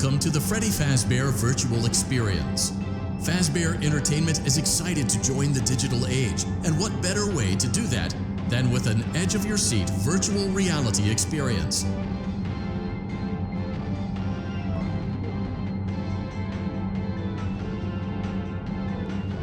welcome to the Freddy Fazbear Virtual Experience. Fazbear Entertainment is excited to join the digital age, and what better way to do that than with an edge-of-your-seat virtual reality experience.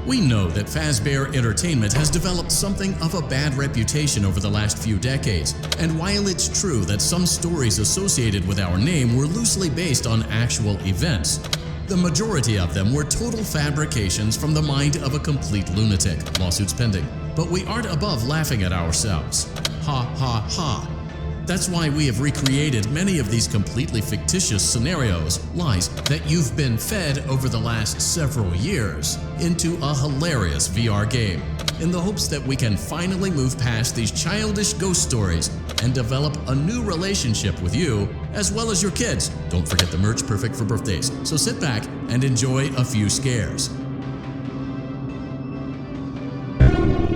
We know that Fazbear Entertainment has developed something of a bad reputation over the last few decades, and while it's true that some stories associated with our name were loosely based on actual events, the majority of them were total fabrications from the mind of a complete lunatic, lawsuits pending. But we aren't above laughing at ourselves. Ha ha ha. That's why we have recreated many of these completely fictitious scenarios, lies, that you've been fed over the last several years into a hilarious VR game, in the hopes that we can finally move past these childish ghost stories and develop a new relationship with you, as well as your kids. Don't forget the merch, perfect for birthdays. So sit back and enjoy a few scares.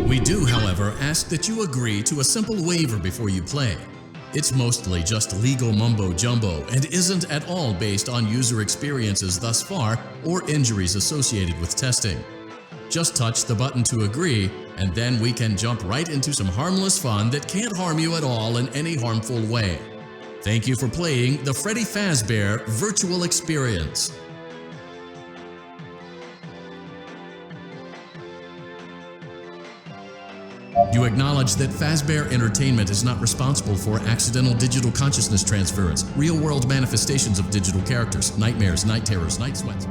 We do, however, ask that you agree to a simple waiver before you play. It's mostly just legal mumbo-jumbo and isn't at all based on user experiences thus far or injuries associated with testing. Just touch the button to agree, and then we can jump right into some harmless fun that can't harm you at all in any harmful way. Thank you for playing the Freddy Fazbear Virtual Experience. You acknowledge that Fazbear Entertainment is not responsible for accidental digital consciousness transference, real-world manifestations of digital characters, nightmares, night terrors, night sweats.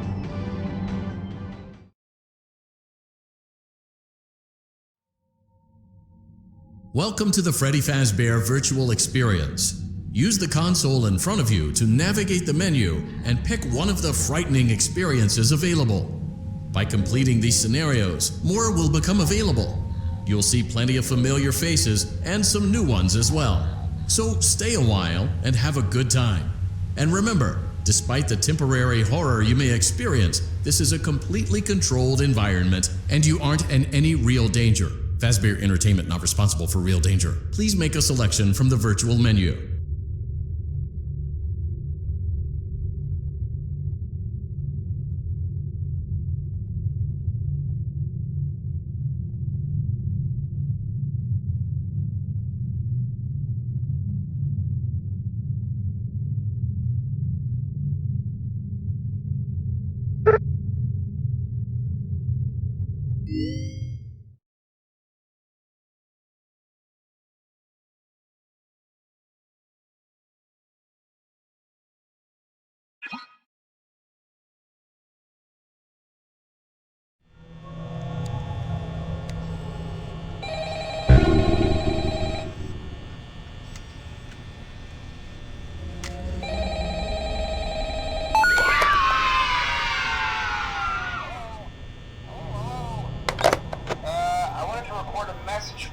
Welcome to the Freddy Fazbear Virtual Experience. Use the console in front of you to navigate the menu and pick one of the frightening experiences available. By completing these scenarios, more will become available. You'll see plenty of familiar faces and some new ones as well. So stay a while and have a good time. And remember, despite the temporary horror you may experience, this is a completely controlled environment and you aren't in any real danger. Fazbear Entertainment not responsible for real danger. Please make a selection from the virtual menu.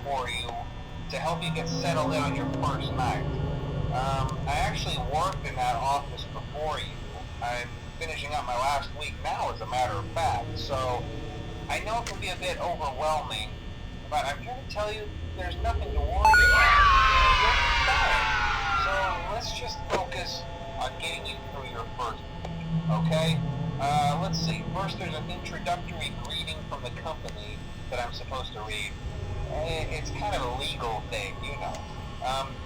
For you to help you get settled in on your first night. I actually worked in that office before you. I'm finishing up my last week now, as a matter of fact, so I know it can be a bit overwhelming, but I'm here to tell you there's nothing to worry about. You're fine. So let's just focus on getting you through your first week, okay? Let's see. First, there's an introductory greeting from the company that I'm supposed to read. It's kind of a legal thing, you know.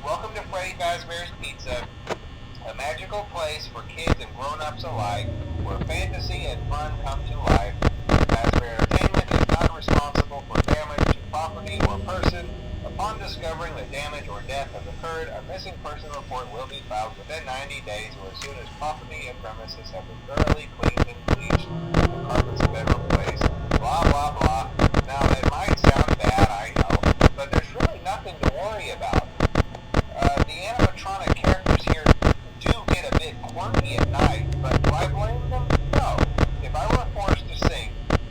Welcome to Freddy Fazbear's Pizza, a magical place for kids and grown-ups alike, where fantasy and fun come to life. Fazbear Entertainment is not responsible for damage to property or person. Upon discovering that damage or death has occurred, a missing person report will be filed within 90 days or as soon as property and premises have been thoroughly cleaned and bleached, the carpets have been replaced, blah blah blah. Now, it might sound bad, I know, but there's really nothing to worry about. The animatronic characters here do get a bit quirky at night, but do I blame them? No. If I were forced to sing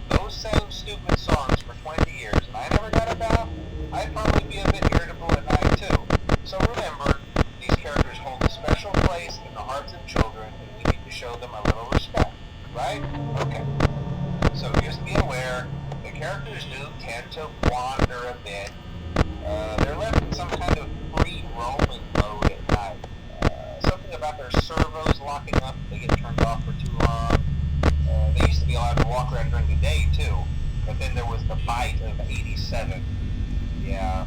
those same stupid songs for 20 years and I never got a bath, I'd probably be a bit irritable at night too. So remember, these characters hold a special place in the hearts of children and we need to show them a little respect, right? Okay. So just be aware, the characters do tend to wander a bit. They're left in some kind of free roaming mode at night. Something something about their servos locking up if they get turned off for too long. They used to be allowed to walk around during the day too, but then there was the bite of 87. Yeah,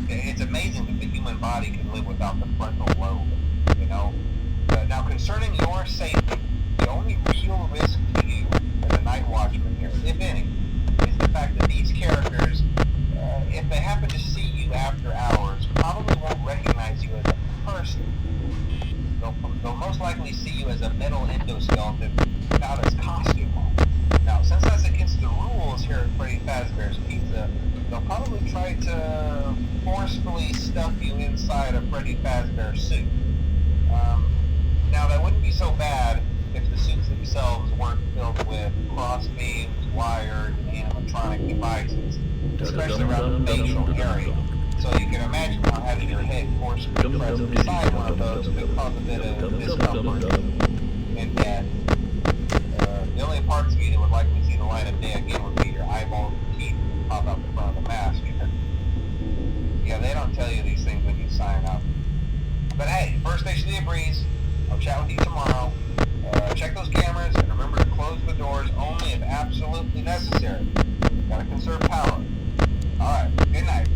it's amazing that the human body can live without the frontal lobe, you know. Now, concerning your safety, the only real risk to you as a night watchman here, if any, is the fact that these characters, if they happen to see you after hours, probably won't recognize you as a person. They'll most likely see you as a metal endoskeleton without its costume on. Now, since that's against the rules here at Freddy Fazbear's Pizza, they'll probably try to forcefully stuff you inside a Freddy Fazbear suit. Now, that wouldn't be so bad if the suits themselves weren't filled with cross beams, wires, and animatronic devices, especially around the facial area. So you can imagine how having your head forcefully pressed inside one of those could cause a bit of discomfort and death. The only parts of you that would likely see the light of day again would be your eyeballs and teeth that pop out the front of the mask. Yeah, they don't tell you these things when you sign up. But hey, first station of the breeze. I'll chat with you tomorrow. Check those cameras and remember to close the doors only if absolutely necessary. Gotta conserve power. Alright, good night.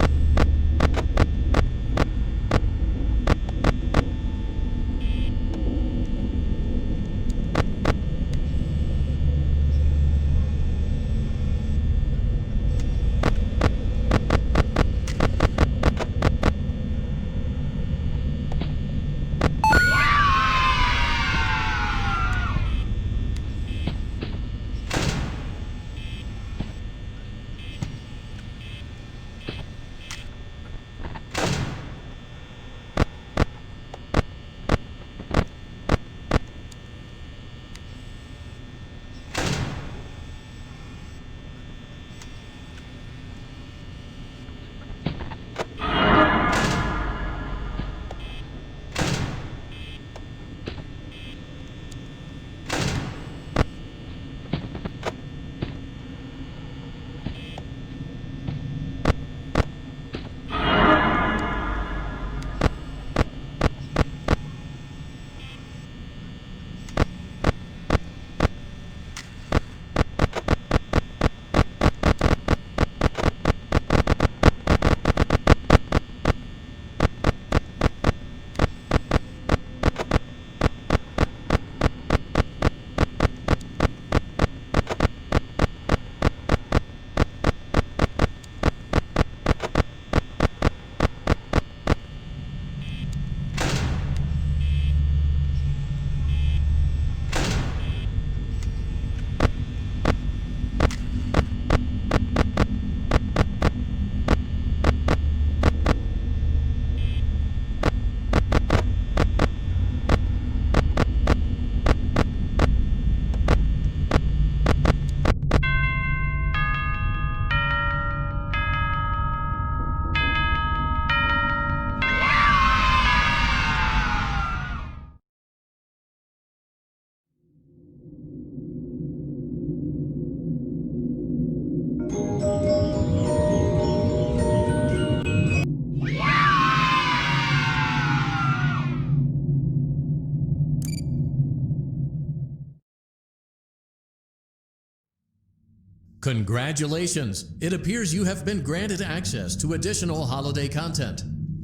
Congratulations! It appears you have been granted access to additional holiday content.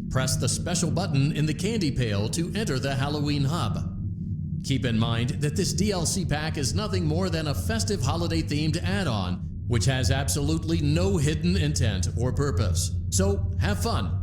Press the special button in the candy pail to enter the Halloween hub. Keep in mind that this DLC pack is nothing more than a festive holiday-themed add-on, which has absolutely no hidden intent or purpose. So, have fun!